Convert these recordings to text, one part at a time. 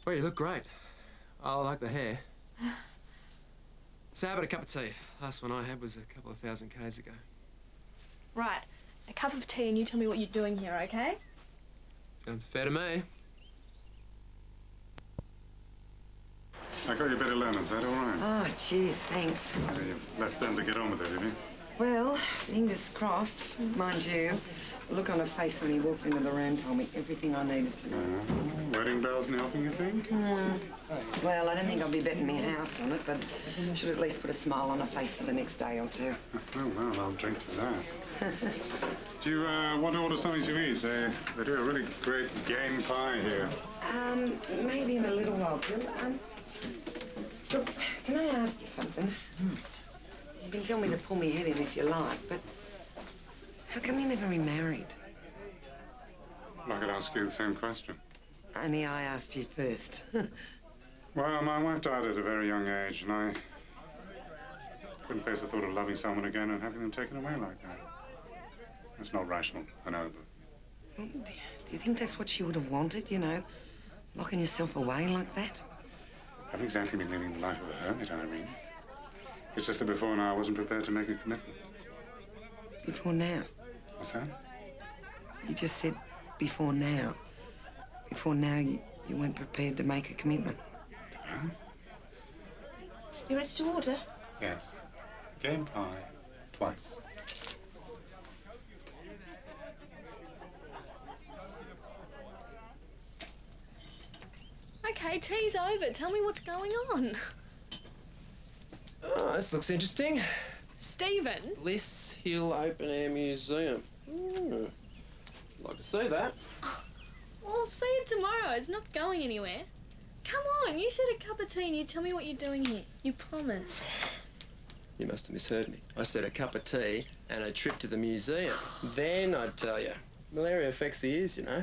Well, you look great. I like the hair. So how about a cup of tea? Last one I had was a couple of thousand Ks ago. Right. A cup of tea and you tell me what you're doing here, okay? Sounds fair to me. I got you a bit of lemon, is that all right? Oh, geez, thanks. You've left them to get on with it, have you? Well, fingers crossed. Mind you, the look on her face when he walked into the room told me everything I needed to know. Wedding bells and helping, you think? Well, I don't think I'll be betting my house on it, but should at least put a smile on her face for the next day or two. Well, I'll drink to that. Do you want to order something to eat? They do a really great game pie here. Maybe in a little while, Bill. Look, can I ask you something? You can tell me to pull my head in if you like, but how come you never remarried? I could ask you the same question. Only I asked you first. Well, my wife died at a very young age, and I couldn't face the thought of loving someone again and having them taken away like that. It's not rational, I know, but... Do you think that's what you would have wanted, you know? Locking yourself away like that? I haven't exactly been living the life of a hermit, Irene. It's just that before now I wasn't prepared to make a commitment. Before now? What's that? You just said before now. Before now, you weren't prepared to make a commitment. Huh? You ready to order? Yes. Game pie, twice. Okay, tea's over. Tell me what's going on. Oh, this looks interesting. Stephen? Bliss Hill Open Air Museum. Like to see that. Well, I'll see you tomorrow. It's not going anywhere. Come on, you said a cup of tea and you tell me what you're doing here. You promised. You must have misheard me. I said a cup of tea and a trip to the museum. Then I'd tell you. Malaria affects the ears, you know.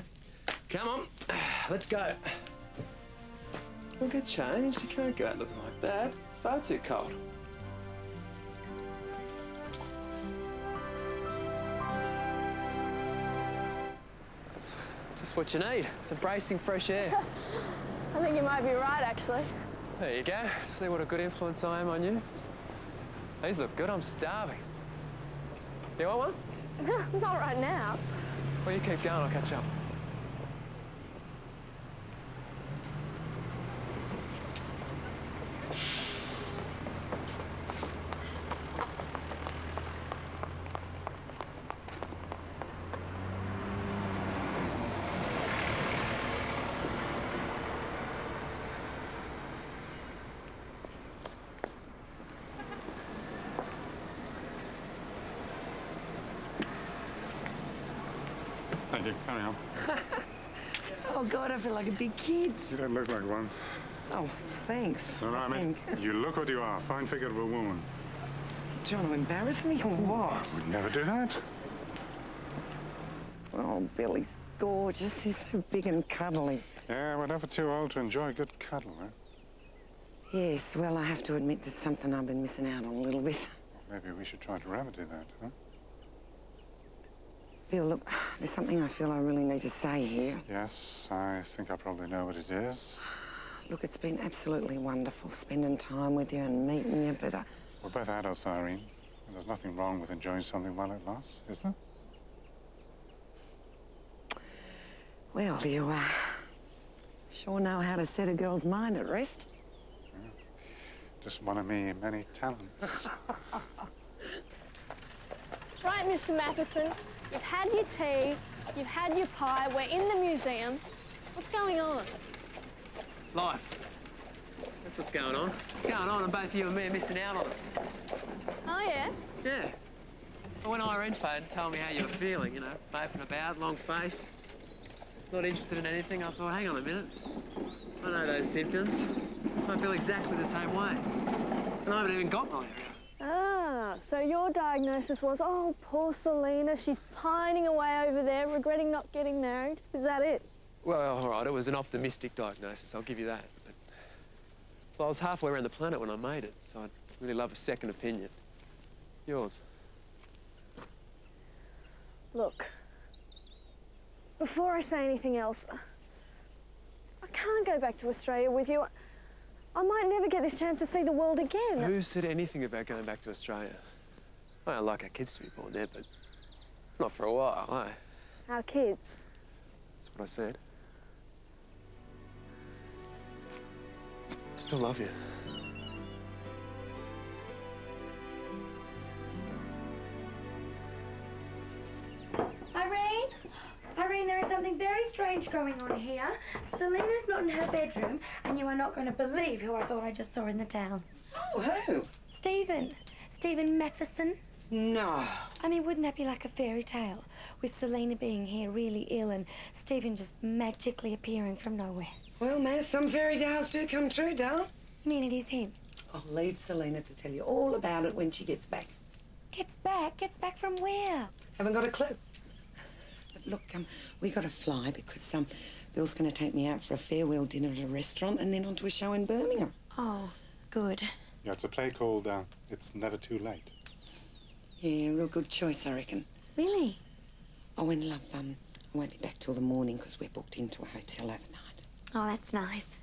Come on, let's go. We'll get changed. You can't go out looking like that. It's far too cold. That's just what you need. Some bracing fresh air. I think you might be right, actually. There you go. See what a good influence I am on you? These look good. I'm starving. You want one? Not right now. Well, you keep going. I'll catch up. Thank you. Carry on. Oh, God, I feel like a big kid. You don't look like one. Oh, thanks. No, I mean, you look what you are. Fine figure of a woman. Trying to embarrass me or what? Would never do that. Oh, Billy's gorgeous. He's so big and cuddly. Yeah, we're never too old to enjoy a good cuddle, huh? Yes, well, I have to admit that's something I've been missing out on a little bit. Maybe we should try to remedy that, huh? Bill, look, there's something I feel I really need to say here. Yes, I think I probably know what it is. Look, it's been absolutely wonderful spending time with you and meeting you, but We're both adults, Irene. And there's nothing wrong with enjoying something while it lasts, is there? well, you sure know how to set a girl's mind at rest. Yeah. Just one of me many talents. Right, Mr. Matheson. You've had your tea, you've had your pie, we're in the museum. What's going on? Life. That's what's going on. What's going on, and both you and me are missing out on it. Oh, yeah? Yeah. Well, when Irene phoned and told me how you were feeling, you know, open about, long face, not interested in anything, I thought, hang on a minute. I know those symptoms. I feel exactly the same way. And I haven't even got malaria. Ah, so your diagnosis was, oh, poor Selena, she's pining away over there, regretting not getting married. Is that it? Well, all right, it was an optimistic diagnosis, I'll give you that. But, well, I was halfway around the planet when I made it, so I'd really love a second opinion. Yours? Look, before I say anything else, I can't go back to Australia with you. I might never get this chance to see the world again. Who said anything about going back to Australia? I'd like our kids to be born there, but not for a while, eh? Our kids. That's what I said. I still love you. Irene, there is something very strange going on here. Selena's not in her bedroom, and you are not going to believe who I thought I just saw in the town. Oh, who? Stephen Matheson. No. I mean, wouldn't that be like a fairy tale? With Selena being here really ill and Stephen just magically appearing from nowhere. Well, Miss, some fairy tales do come true, darling. I mean, it is him. I'll leave Selena to tell you all about it when she gets back. Gets back? Gets back from where? Haven't got a clue. But look, we got to fly because Bill's going to take me out for a farewell dinner at a restaurant and then on to a show in Birmingham. Oh, good. Yeah, it's a play called It's Never Too Late. Yeah, real good choice, I reckon. Really? Oh, and love, I won't be back till the morning because we're booked into a hotel overnight. Oh, that's nice.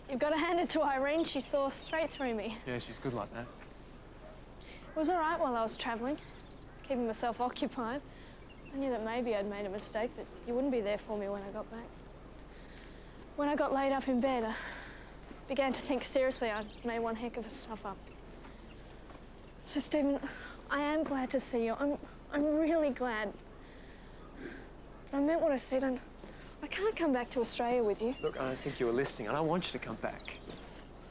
You've got to hand it to Irene. She saw straight through me. Yeah, she's good like that. It was all right while I was travelling, keeping myself occupied. I knew that maybe I'd made a mistake, that you wouldn't be there for me when I got back. When I got laid up in bed, I began to think seriously I'd made one heck of a stuff up. So, Stephen, I am glad to see you. I'm really glad. But I meant what I said, and I can't come back to Australia with you. Look, I don't think you were listening. I don't want you to come back.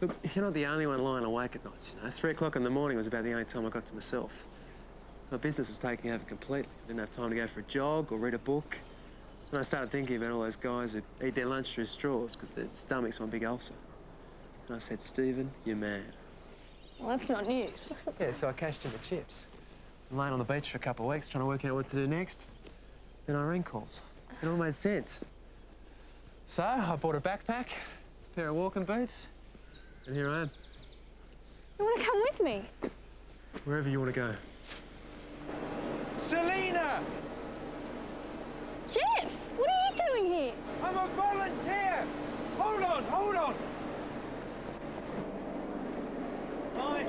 Look, you're not the only one lying awake at nights, you know. 3 o'clock in the morning was about the only time I got to myself. My business was taking over completely. I didn't have time to go for a jog or read a book. And I started thinking about all those guys who eat their lunch through straws because their stomach's one big ulcer. And I said, Stephen, you're mad. Well, that's not news. Yeah, so I cashed in the chips. I'm laying on the beach for a couple of weeks trying to work out what to do next. Then Irene calls. It all made sense. So I bought a backpack, a pair of walking boots, and here I am. You want to come with me? Wherever you want to go. Selena! Jeff, what are you doing here? I'm a volunteer! Hold on, hold on! I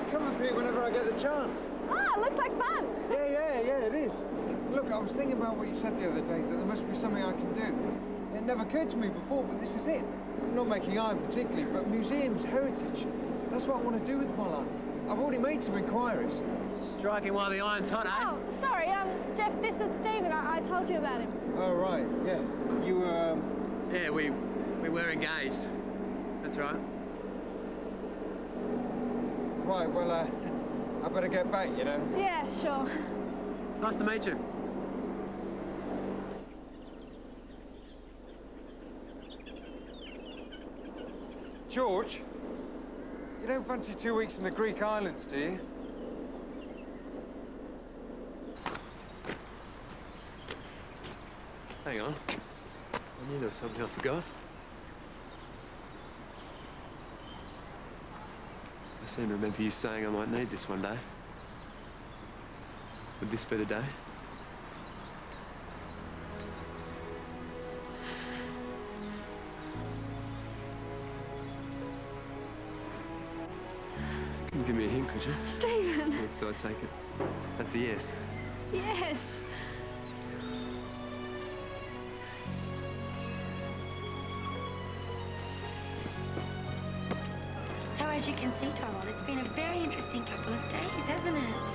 come up here whenever I get the chance. Ah, looks like fun. Yeah, it is. Look, I was thinking about what you said the other day, that there must be something I can do. It never occurred to me before, but this is it. I'm not making iron particularly, but museums, heritage. That's what I want to do with my life. I've already made some inquiries. Striking while the iron's hot, eh? Oh, sorry, Jeff, this is Stephen. I told you about him. Oh, right, yes. You, Yeah, we were engaged. That's right. Right, well, I better get back, you know. Yeah, sure. Nice to meet you. George, you don't fancy 2 weeks in the Greek islands, do you? Hang on. I knew there was something I forgot. I seem to remember you saying I might need this one day. Would this be the day? Can you give me a hint, could you? Stephen. Yeah, so I take it. That's a yes. Yes. So as you can see, Torvald, it's been a very interesting couple of days, hasn't it?